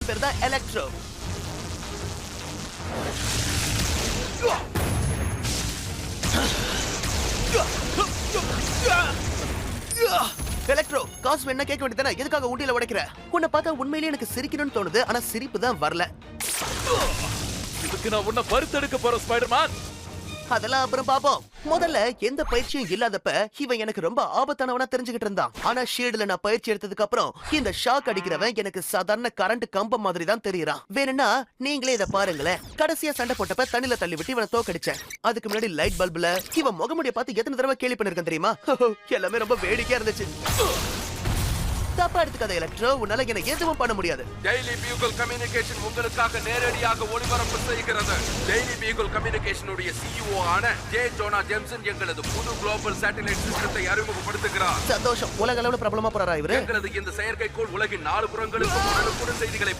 பேர் தான் electro. Electro, காசு வேணா கேட்க வேண்டியதானே? எதுக்காக உண்டியில உடைக்கிற? உன்னை பார்த்தா உண்மையிலேயே எனக்கு சிரிக்கணும்னு தோணுது, ஆனா சிரிப்பு தான் வரல. இதுக்கு நான் உன்னை வறுத்தெடுக்க போறேன் ஸ்பைடர்மேன். அதெல்லாம் அப்புறம் பாப்போம். முதல்ல எந்த பயிற்சியும் இல்லாதப்ப இவன் எனக்கு ரொம்ப ஆபத்தானவனா தெரிஞ்சுக்கிட்டு இருந்தான். ஆனா ஷீல்டுல நான் பயிற்சி எடுத்ததுக்கு அப்புறம் இந்த ஷாக் அடிக்கிறவன் எனக்கு சாதாரண கரண்ட் கம்பம் மாதிரி தான் தெரியறான். வேணும்னா நீங்களே இத பாருங்களேன். கடைசியா சண்டை போட்டப்ப தண்ணில தள்ளி விட்டு இவனை தோக்கடிச்சேன். அதுக்கு முன்னாடி லைட் பல்புல இவன் முகமுடிய பார்த்து எத்தனை தடவை கேலி பண்ணிருக்கேன் தெரியுமா? எல்லாமே ரொம்ப வேடிக்கையா இருந்துச்சு. தப்பா எடுத்துக்காத எலக்ட்ரோ, உன்னால என்ன எதுவும் பண்ண முடியாது. டெய்லி பியூகல் கம்யூனிகேஷன் உங்களுக்காக நேரடியாக ஒளிபரப்பு செய்கிறது. டெய்லி பியூகல் கம்யூனிகேஷனுடைய சிஇஓ ஆன ஜே ஜோனா ஜேம்சன் எங்களது புது குளோபல் சேட்டலைட் சிஸ்டத்தை அறிமுகப்படுத்துகிறார். சந்தோஷம். உலக அளவுல பிரபலமா போறாரா இவரு? எங்களது இந்த செயற்கைக்கோள் உலகின் 4 புறங்களுக்கு உடனுக்குடன் செய்திகளை